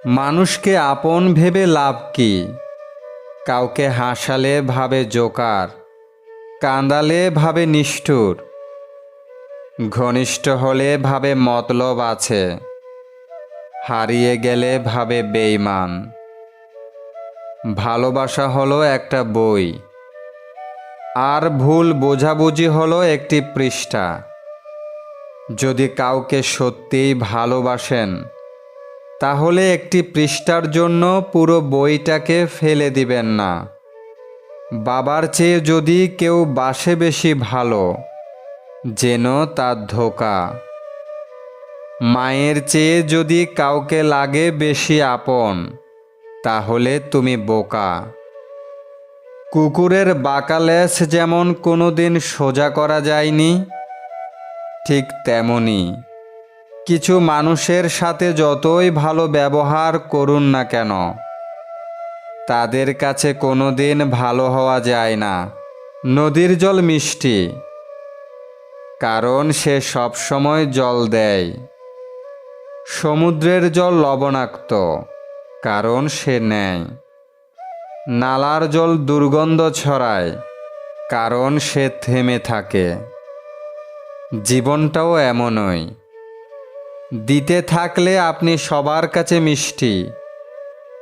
মানুষকে আপন ভেবে লাভ কি? কাউকে হাসালে ভাবে জোকার, কাঁদালে ভাবে নিষ্ঠুর, ঘনিষ্ঠ হলে ভাবে মতলব আছে, হারিয়ে গেলে ভাবে বেঈমান। ভালোবাসা হলো একটা বই, আর ভুল বোঝাবুঝি হলো একটি পৃষ্ঠা। যদি কাউকে সত্যিই ভালোবাসেন, তাহলে একটি পৃষ্ঠার জন্য পুরো বইটাকে ফেলে দিবেন না। বাবার চেয়ে যদি কেউ বাসে বেশি ভালো, যেন তার ধোঁকা। মায়ের চেয়ে যদি কাউকে লাগে বেশি আপন, তাহলে তুমি বোকা। কুকুরের বাঁকা লেজ যেমন কোনোদিন সোজা করা যায়নি, ঠিক তেমনি কিছু মানুষের সাথে যতই ভালো ব্যবহার করুন না কেন, তাদের কাছে কোনোদিন ভালো হওয়া যায় না। নদীর জল মিষ্টি, কারণ সে সবসময় জল দেয়। সমুদ্রের জল লবণাক্ত, কারণ সে নেয়। নালার জল দুর্গন্ধ ছড়ায়, কারণ সে থেমে থাকে। জীবনটাও এমনই। দিতে থাকলে আপনি সবার কাছে মিষ্টি,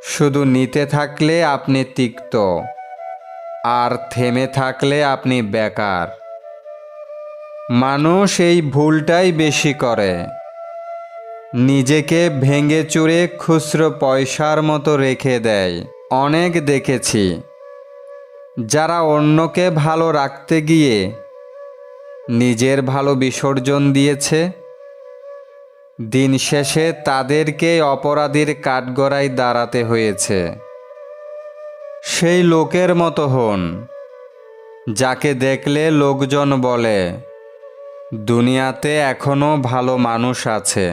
শুধু নিতে থাকলে আপনি তিক্ত, আর থেমে থাকলে আপনি বেকার। মানুষ এই ভুলটাই বেশি করে, নিজেকে ভেঙে চুরে খুচরো পয়সার মতো রেখে দেয়। অনেক দেখেছি যারা অন্যকে ভালো রাখতে গিয়ে নিজের ভালো বিসর্জন দিয়েছে, দিন শেষে তাদেরকে অপরাধীর কাঠগড়ায় দাঁড়াতে হয়েছে। সেই লোকের মতো হন যাকে দেখলে লোকজন বলে, দুনিয়াতে এখনো ভালো মানুষ আছে।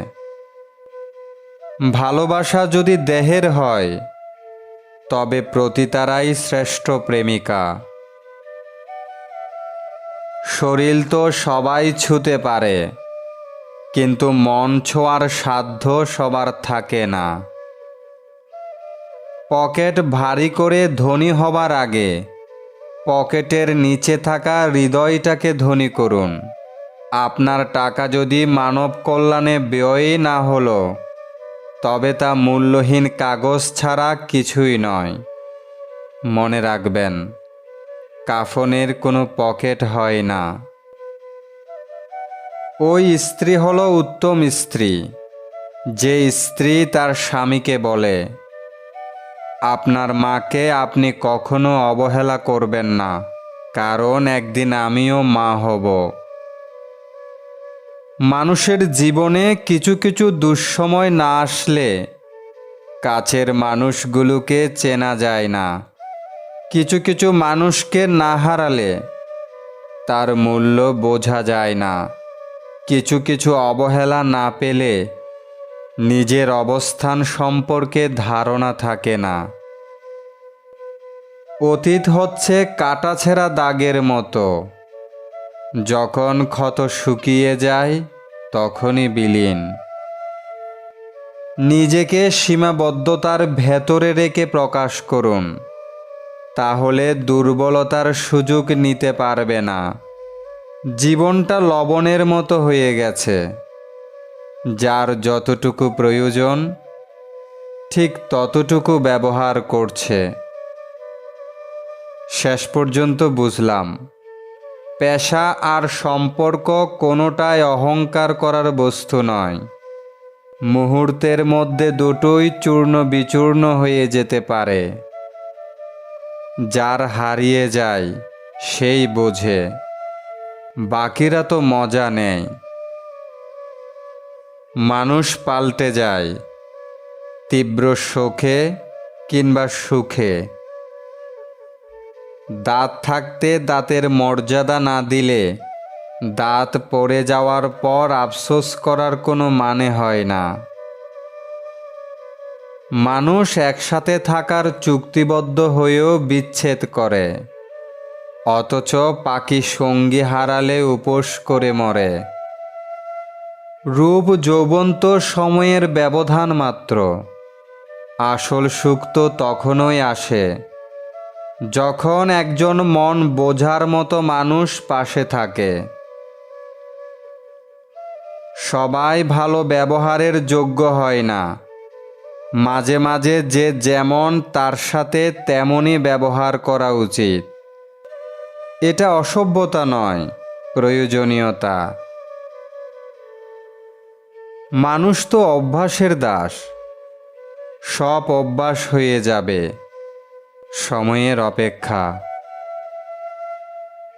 ভালোবাসা যদি দেহের হয়, তবে প্রতিতারাই শ্রেষ্ঠ প্রেমিকা। শরীর তো সবাই ছুঁতে পারে, কিন্তু মন ছোঁয়ার সাধ্য সবার থাকে না। পকেট ভারী করে ধনী হবার আগে পকেটের নিচে থাকা হৃদয়টাকে ধনী করুন। আপনার টাকা যদি মানব কল্যাণে ব্যয় না হলো, তবে তা মূল্যহীন কাগজ ছাড়া কিছুই নয়। মনে রাখবেন, কাফনের কোনো পকেট হয় না। ওই স্ত্রী হলো উত্তম স্ত্রী, যে স্ত্রী তার স্বামীকে বলে, আপনার মাকে আপনি কখনো অবহেলা করবেন না, কারণ একদিন আমিও মা হব। মানুষের জীবনে কিছু কিছু দুঃসময় না আসলে কাছের মানুষগুলোকে চেনা যায় না। কিছু কিছু মানুষকে না হারালে তার মূল্য বোঝা যায় না। কিছু কিছু অবহেলা না পেলে নিজের অবস্থান সম্পর্কে ধারণা থাকে না। অতীত হচ্ছে কাটাছেঁড়া দাগের মতো, যখন ক্ষত শুকিয়ে যায় তখনই বিলীন। নিজেকে সীমাবদ্ধতার ভেতরে রেখে প্রকাশ করুন, তাহলে দুর্বলতার সুযোগ নিতে পারবে না। জীবনটা লবণের মতো হয়ে গেছে, যার যতটুকু প্রয়োজন ঠিক ততটুকু ব্যবহার করছে। শেষ পর্যন্ত বুঝলাম, পেশা আর সম্পর্ক কোনোটাই অহংকার করার বস্তু নয়। মুহূর্তের মধ্যে দুটোই চূর্ণ বিচূর্ণ হয়ে যেতে পারে। যার হারিয়ে যায় সেই বোঝে, বাকিরা তো মজা নেয়। মানুষ পাল্টে যায়, তীব্র শোকে কিংবা সুখে। দাঁত থাকতে দাঁতের মর্যাদা না দিলে দাঁত পড়ে যাওয়ার পর আফসোস করার কোনো মানে হয় না। মানুষ একসাথে থাকার চুক্তিবদ্ধ হয়েও বিচ্ছেদ করে, অথচ পাখি সঙ্গী হারালে উপোস করে মরে। রূপ যৌবন তো সময়ের ব্যবধান মাত্র, আসল সুখ তো তখনই আসে যখন একজন মন বোঝার মতো মানুষ পাশে থাকে। সবাই ভালো ব্যবহারের যোগ্য হয় না। মাঝে মাঝে যে যেমন তার সাথে তেমনই ব্যবহার করা উচিত। এটা অসভ্যতা নয়, প্রয়োজনীয়তা। মানুষ তো অভ্যাসের দাস। সব অভ্যাস হয়ে যাবে, সময়ের অপেক্ষা।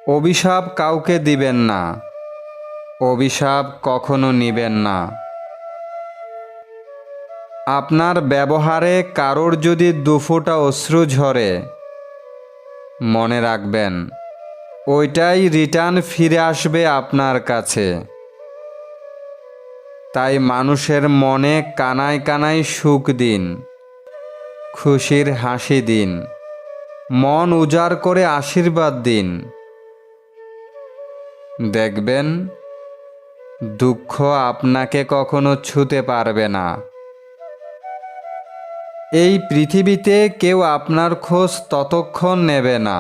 অভিশাপ কাউকে দিবেন না, অভিশাপ কখনো নিবেন না। আপনার ব্যবহারে কারোর যদি দুফোঁটা অশ্রু ঝরে, মনে রাখবেন ওইটাই রিটার্ন ফিরে আসবে আপনার কাছে। তাই মানুষের মনে কানায় কানায় সুখ দিন, খুশির হাসি দিন, মন উজাড় করে আশীর্বাদ দিন। দেখবেন দুঃখ আপনাকে কখনো ছুঁতে পারবে না। এই পৃথিবীতে কেউ আপনার খোঁজ ততক্ষণ নেবে না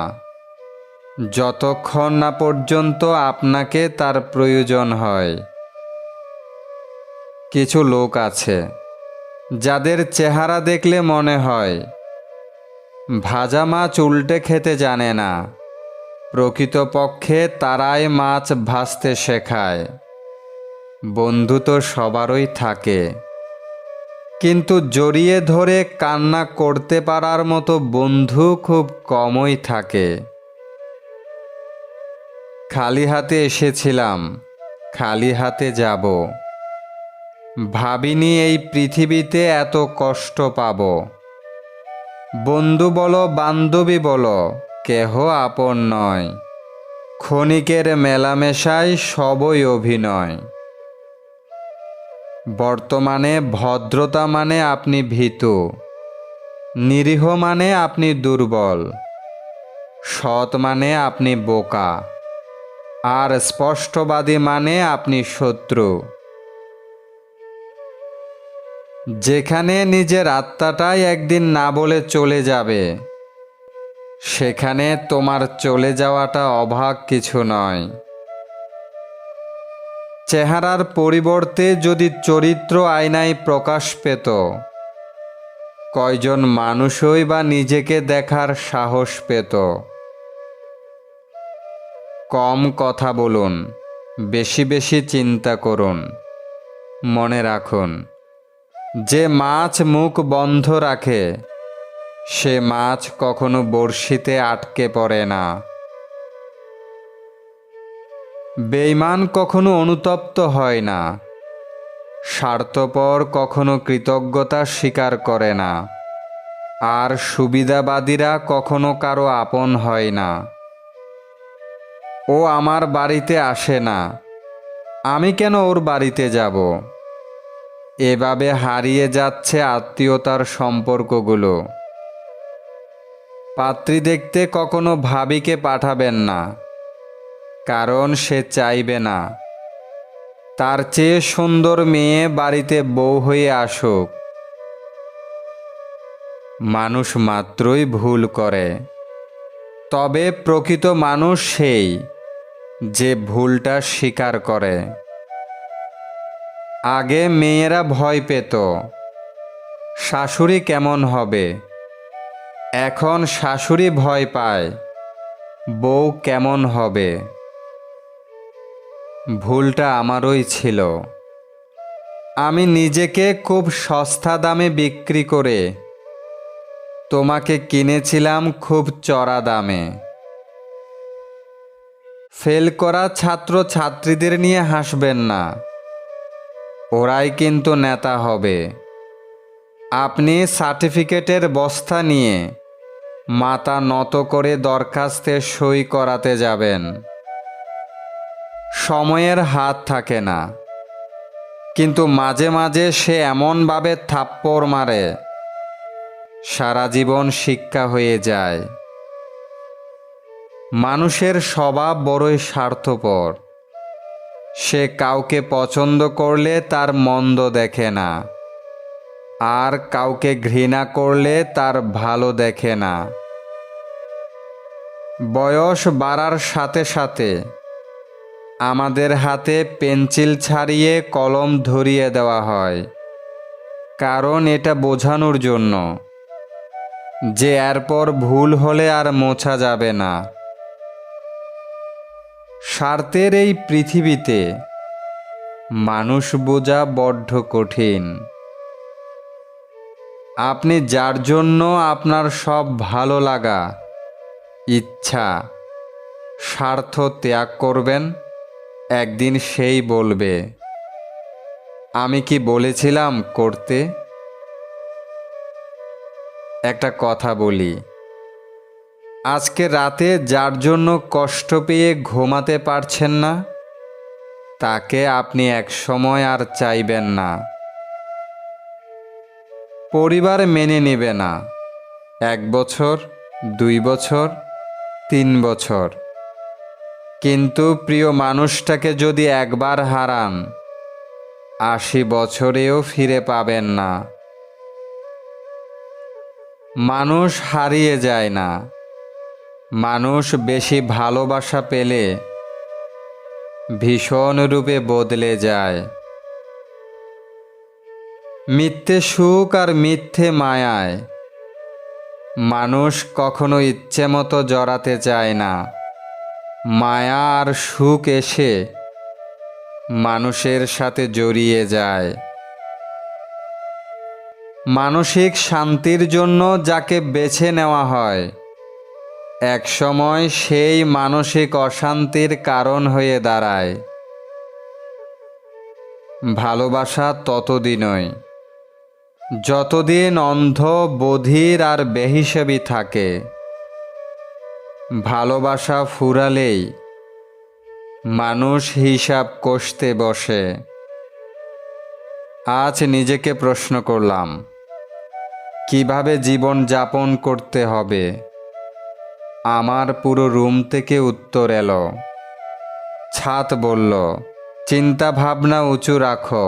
যতক্ষণ না পর্যন্ত আপনাকে তার প্রয়োজন হয়। কিছু লোক আছে যাদের চেহারা দেখলে মনে হয় ভাজা মাছ উল্টে খেতে জানে না। প্রকৃতপক্ষে তারাই মাছ ভাজতে শেখায়। বন্ধু তো সবারই থাকে, কিন্তু জড়িয়ে ধরে কান্না করতে পারার মতো বন্ধু খুব কমই থাকে। খালি হাতে এসেছিলাম, খালি হাতে যাব। ভাবিনি এই পৃথিবীতে এত কষ্ট পাব। বন্ধু বলো বান্ধবী বলো, কেহ আপন নয়। ক্ষণিকের মেলামেশায় সবই অভিনয়। বর্তমানে ভদ্রতা মানে আপনি ভীতু, নিরীহ মানে আপনি দুর্বল, সৎ মানে আপনি বোকা, আর স্পষ্টবাদী মানে আপনি শত্রু। যেখানে নিজের আত্মাটাই একদিন না বলে চলে যাবে, সেখানে তোমার চলে যাওয়াটা অবাক কিছু নয়। চেহারার পরিবর্তে যদি চরিত্র আয়নায় প্রকাশ পেত, কয়জন মানুষই বা নিজেকে দেখার সাহস পেত। কম কথা বলুন, বেশি বেশি চিন্তা করুন। মনে রাখুন, যে মাছ মুখ বন্ধ রাখে সে মাছ কখনো বড়শিতে আটকে পড়ে না। বেঈমান কখনো অনুতপ্ত হয় না। স্বার্থপর কখনো কৃতজ্ঞতা স্বীকার করে না। আর সুবিধাবাদীরা কখনো কারো আপন হয় না। ও আমার বাড়িতে আসে না, আমি কেন ওর বাড়িতে যাব? এভাবে হারিয়ে যাচ্ছে আত্মীয়তার সম্পর্কগুলো। পাত্রী দেখতে কখনো ভাবিকে পাঠাবেন না, কারণ সে চাইবে না তার চেয়ে সুন্দর মেয়ে বাড়িতে বউ হয়ে আসুক। মানুষ মাত্রই ভুল করে, তবে প্রকৃত মানুষ সেই যে ভুলটা স্বীকার করে। আগে মেয়েরা ভয় পেত শাশুড়ি কেমন হবে, এখন শাশুড়ি ভয় পায় বউ কেমন হবে। ভুলটা আমারই ছিল। আমি নিজেকে খুব সস্তা দামে বিক্রি করে তোমাকে কিনেছিলাম খুব চড়া দামে। ফেল করা ছাত্র ছাত্রীদের নিয়ে হাসবেন না, ওরাই কিন্তু নেতা হবে। আপনি সার্টিফিকেটের বস্তা নিয়ে মাথা নত করে দরখাস্তে সই করাতে যাবেন। সময়ের হাত থাকে না, কিন্তু মাঝে মাঝে সে এমনভাবে থাপ্পড় মারে সারা জীবন শিক্ষা হয়ে যায়। মানুষের স্বভাব বড়ই স্বার্থপর। সে কাউকে পছন্দ করলে তার মন্দ দেখে না, আর কাউকে ঘৃণা করলে তার ভালো দেখে না। বয়স বাড়ার সাথে সাথে আমাদের হাতে পেন্সিল ছাড়িয়ে কলম ধরিয়ে দেওয়া হয়, কারণ এটা বোঝানোর জন্য যে এরপর ভুল হলে আর মোছা যাবে না। স্বার্থের এই পৃথিবীতে মানুষ বোঝা বড্ড কঠিন। আপনি যার জন্য আপনার সব ভালো লাগা, ইচ্ছা, স্বার্থ ত্যাগ করবেন, একদিন সেই বলবে, আমি কি বলেছিলাম করতে? একটা কথা বলি, আজকে রাতে যার জন্য কষ্ট পেয়ে ঘুমাতে পারছেন না, তাকে আপনি একসময় আর চাইবেন না। পরিবার মেনে নেবে না 1 বছর, 2 বছর, 3 বছর, কিন্তু প্রিয় মানুষটাকে যদি একবার হারান, 80 বছরেও ফিরে পাবেন না। মানুষ হারিয়ে যায় না, মানুষ বেশি ভালোবাসা পেলে ভীষণ রূপে বদলে যায়। মিথ্যে সুখ আর মিথ্যে মায়ায় মানুষ কখনো ইচ্ছে মতো জড়াতে চায় না। মায়া আর সুখ এসে মানুষের সাথে জড়িয়ে যায়। মানসিক শান্তির জন্য যাকে বেছে নেওয়া হয়, একসময় সেই মানসিক অশান্তির কারণ হয়ে দাঁড়ায়। ভালোবাসা ততদিনই যতদিন অন্ধ, বধির আর বেহিসাবি থাকে। ভালোবাসা ফুরালেই মানুষ হিসাব কষতে বসে। আজ নিজেকে প্রশ্ন করলাম, কিভাবে জীবন যাপন করতে হবে? আমার পুরো রুম থেকে উত্তর এলো। ছাদ বলল, চিন্তা ভাবনা উঁচু রাখো।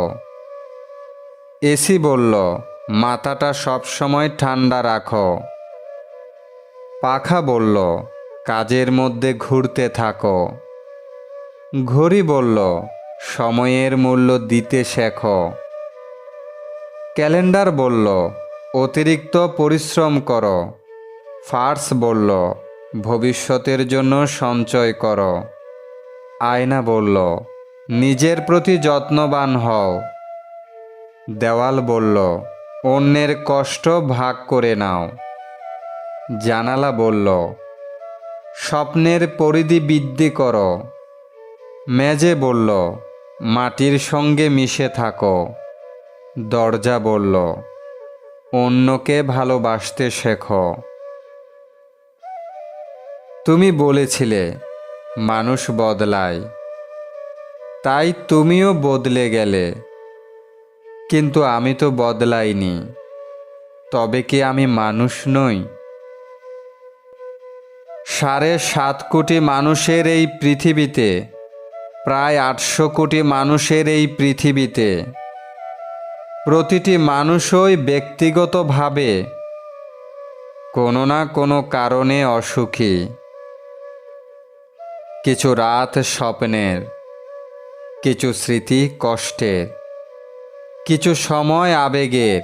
এসি বলল, মাথাটা সবসময় ঠান্ডা রাখো। পাখা বলল, কাজের মধ্যে ঘুরতে থাকো। ঘড়ি বলল, সময়ের মূল্য দিতে শেখো। ক্যালেন্ডার বলল, অতিরিক্ত পরিশ্রম করো। ফার্স বলল, ভবিষ্যতের জন্য সঞ্চয় করো। আয়না বলল, নিজের প্রতি যত্নবান হও। দেওয়াল বলল, অন্যের কষ্ট ভাগ করে নাও। জানালা বলল, স্বপ্নের পরিধি বৃদ্ধি করো। মেঝে বলল, মাটির সঙ্গে মিশে থাকো। দরজা বলল, অন্যকে ভালোবাসতে শেখো। তুমি বলেছিলে মানুষ বদলায়, তাই তুমিও বদলে গেলে, কিন্তু আমি তো বদলাইনি। তবে কি আমি মানুষ নই? 7.5 কোটি মানুষের এই পৃথিবীতে, প্রায় 800 কোটি মানুষের এই পৃথিবীতে, প্রতিটি মানুষই ব্যক্তিগতভাবে কোনো না কোনো কারণে অসুখী। কিছু রাত স্বপ্নের, কিছু স্মৃতি কষ্টের, কিছু সময় আবেগের,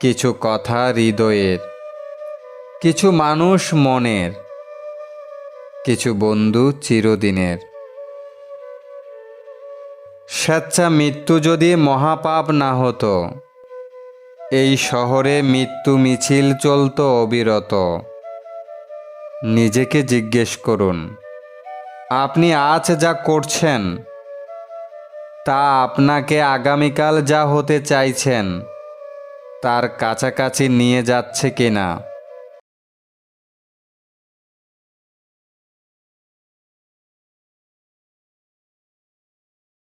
কিছু কথা হৃদয়ের, কিছু মানুষ মনের, কিছু বন্ধু চিরদিনের। স্বেচ্ছা মৃত্যু যদি মহাপাপ না হতো, এই শহরে মৃত্যু মিছিল চলতো অবিরত। নিজেকে জিজ্ঞেস করুন, আপনি আজ যা করছেন তা আপনাকে আগামীকাল যা হতে চাইছেন তার কাছাকাছি নিয়ে যাচ্ছে কিনা।